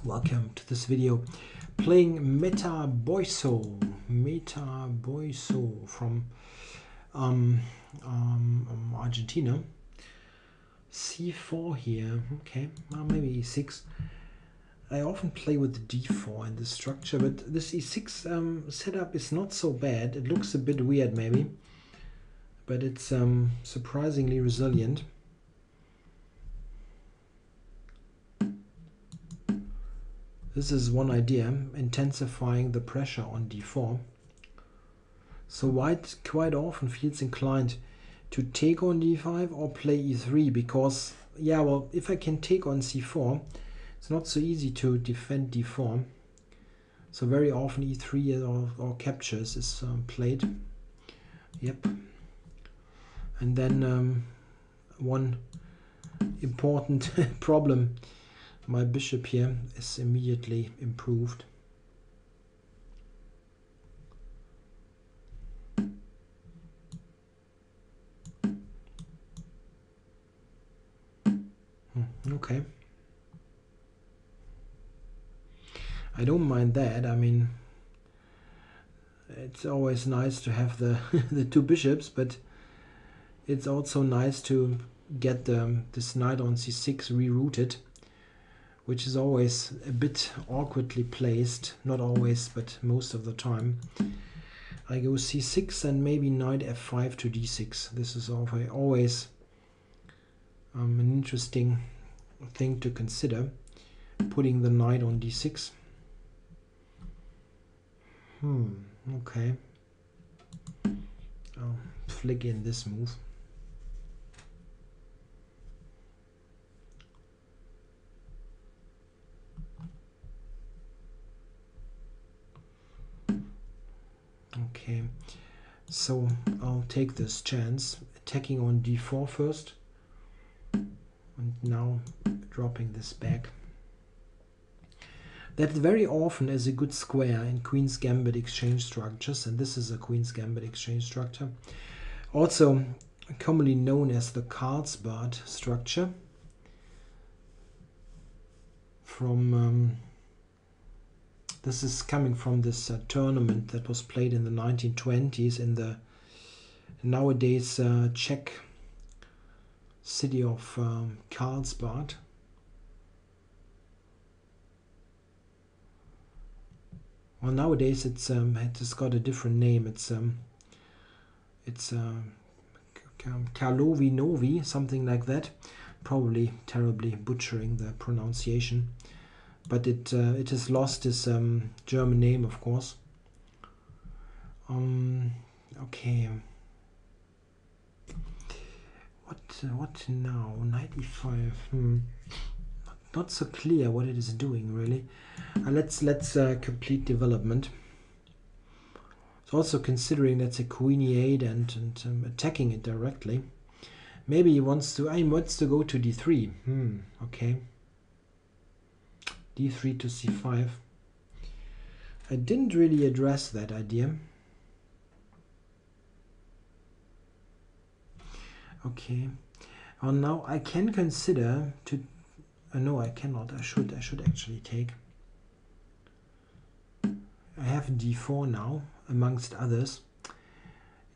Welcome to this video playing Boissonet from Argentina. C4 here, okay, maybe E6. I often play with the D4 in this structure, but this E6 setup is not so bad. It looks a bit weird maybe, but it's surprisingly resilient. This is one idea, intensifying the pressure on D4. So white quite often feels inclined to take on D5 or play E3 because, yeah, well, if I can take on C4, it's not so easy to defend D4. So very often E3 or captures is played. Yep. And then one important problem. My bishop here is immediately improved. Okay. I don't mind that. I mean, it's always nice to have the the two bishops, but it's also nice to get this knight on c6 rerouted, which is always a bit awkwardly placed. Not always, but most of the time. I go c6 and maybe knight f5 to d6. This is always an interesting thing to consider, putting the knight on d6. Okay. I'll flick in this move. Okay, so I'll take this chance, attacking on d4 first, and now dropping this back. That very often is a good square in Queen's Gambit exchange structures, and this is a Queen's Gambit exchange structure. Also commonly known as the Carlsbad structure from this is coming from this tournament that was played in the 1920s in the nowadays Czech city of Carlsbad. Well, nowadays it has got a different name. It's Karlovy Novi, something like that. Probably terribly butchering the pronunciation. But it has lost its German name, of course. Okay. What now? Knight e5. Not so clear what it is doing really. Let's complete development. It's also considering that's a queen e8 and attacking it directly. Maybe he wants to go to d3. Okay. d3 to c5. I didn't really address that idea. Okay. Well, now I can consider to. No, I cannot. I should actually take. I have d4 now, amongst others.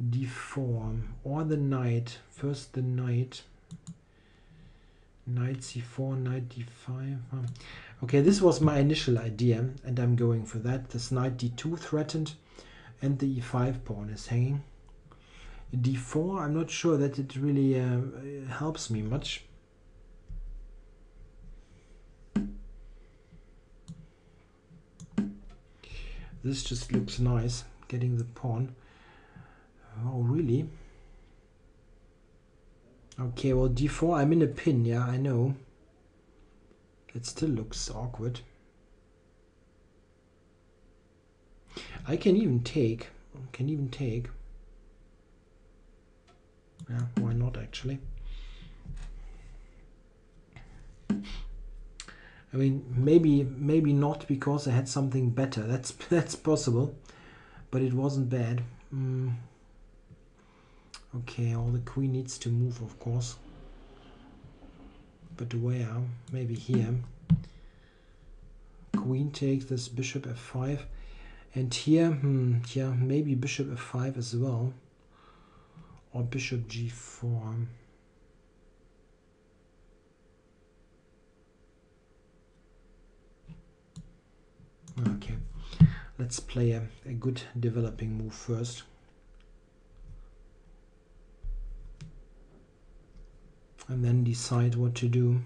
d4 or the knight. First the knight. Knight c4, knight d5. Okay, this was my initial idea, and I'm going for that. This knight d2 threatened, and the e5 pawn is hanging. d4, I'm not sure that it really helps me much. This just looks nice, getting the pawn. Oh, really? Okay, well, d4, I'm in a pin, yeah, I know. It still looks awkward. I can even take. Yeah, why not actually? I mean, maybe not because I had something better. That's possible, but it wasn't bad. Okay, all the queen needs to move, of course. But where? Maybe here. queen takes this bishop f5, and here, yeah, maybe bishop f5 as well, or bishop g4. Okay, let's play a good developing move first. And then decide what to do.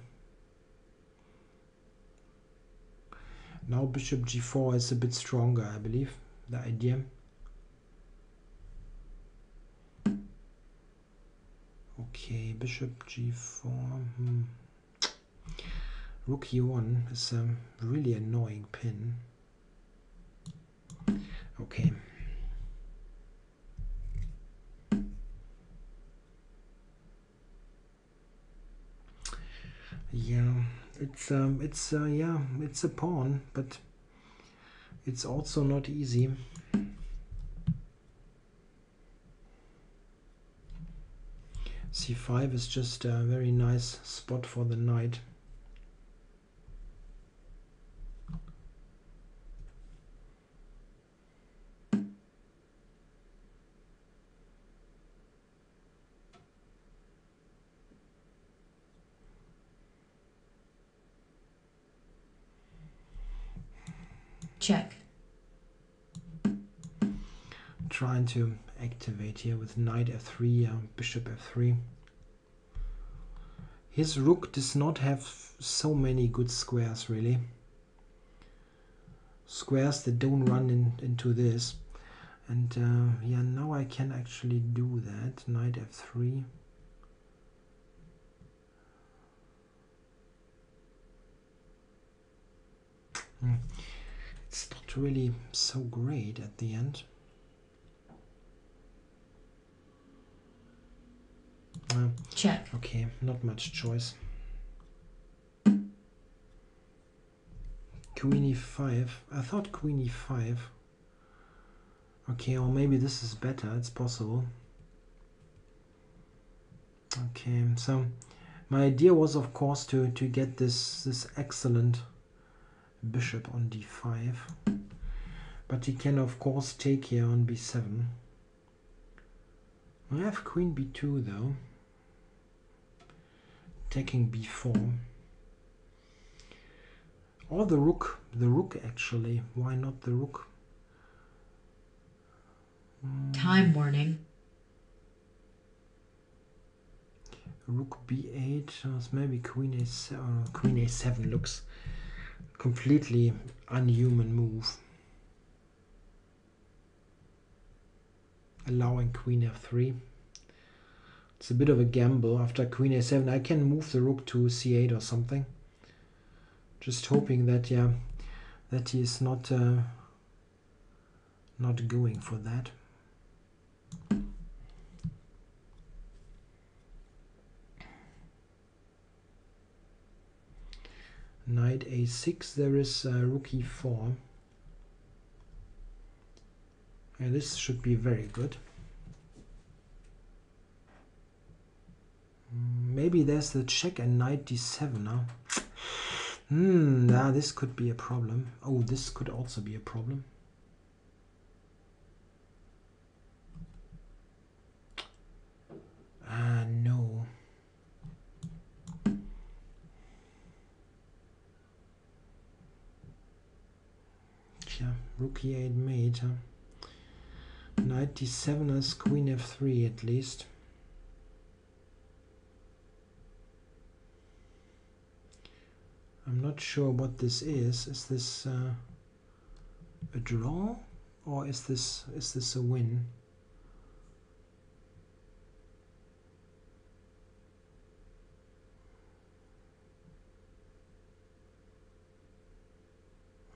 Now bishop g4 is a bit stronger, I believe, the idea. Okay, bishop g4. Rook e1 is a really annoying pin. Okay. Yeah, it's a pawn, but it's also not easy. c5 is just a very nice spot for the knight. Check. Trying to activate here with knight f3, bishop f3. His rook does not have so many good squares, really. Squares that don't run into this. And yeah, now I can actually do that. Knight f3. It's not really so great at the end. Check. Okay, not much choice. Queen e5. I thought queen e5. Okay, or maybe this is better. It's possible. Okay, so my idea was, of course, to get this excellent bishop on d5, but he can, of course, take here on b7. I have queen b2 though, taking b4, or the rook actually. Why not the rook? Time warning. Rook b8, maybe queen a7. Queen a7 looks completely unhuman move. Allowing queen f3. It's a bit of a gamble. After queen a7, I can move the rook to c8 or something. Just hoping that, yeah, that he is not going for that. Knight a6, there is rook e4. And this should be very good. Maybe there's the check and knight d7 now. This could be a problem. Oh, this could also be a problem. No. Yeah, rook e8 mate. Knight d7 is queen f3 at least. I'm not sure what this is. Is this a draw, or is this a win?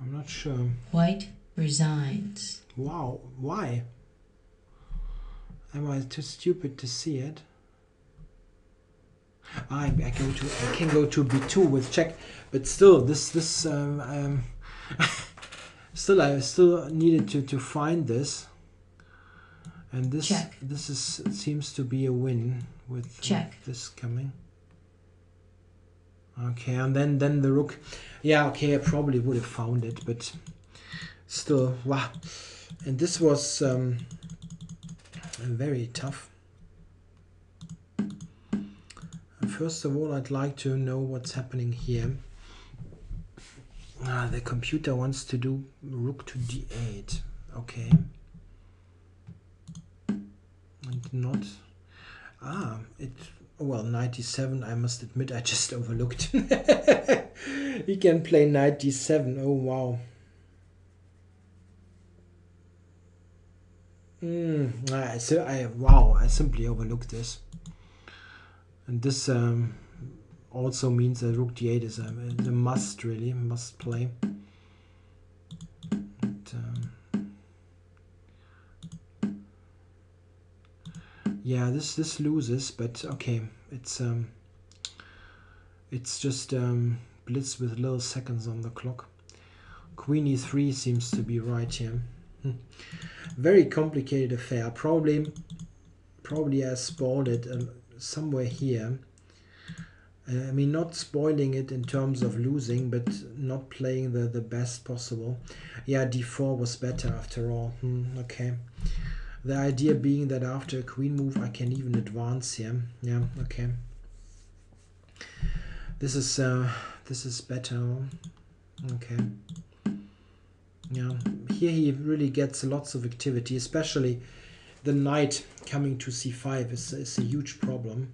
I'm not sure. White resigns. Wow, why? Am I too stupid to see it? I can go to b2 with check, but still I still needed to find this, and this check. Seems to be a win with check. This coming. Okay, and then the rook. Yeah, okay, I probably would have found it, but still, wow. And this was very tough. First of all, I'd like to know what's happening here. The computer wants to do rook to d8. Okay. And not... it... Well, 97, I must admit, I just overlooked. He can play 97. Oh, wow. Wow, I simply overlooked this. And this also means that rook d8 is a must, really, must play. Yeah, this loses, but okay, it's just Blitz with little seconds on the clock. Queen e3 seems to be right here. Very complicated affair. Probably I spoiled it somewhere here. I mean, not spoiling it in terms of losing, but not playing the best possible. Yeah, d4 was better after all. Okay. The idea being that after a queen move I can even advance here. Yeah, okay. This is better. Okay. Yeah, here he really gets lots of activity, especially the knight coming to c5 is a huge problem.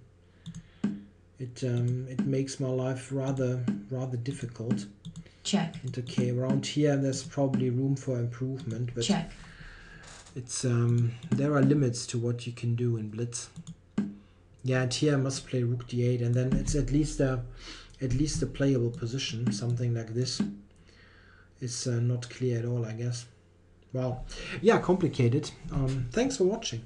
It makes my life rather difficult. Check. And okay, around here there's probably room for improvement, but check. It's there are limits to what you can do in Blitz. Yeah, and here I must play rook d8, and then it's at least a playable position. Something like this is not clear at all, I guess. Wow, yeah, complicated. Thanks for watching.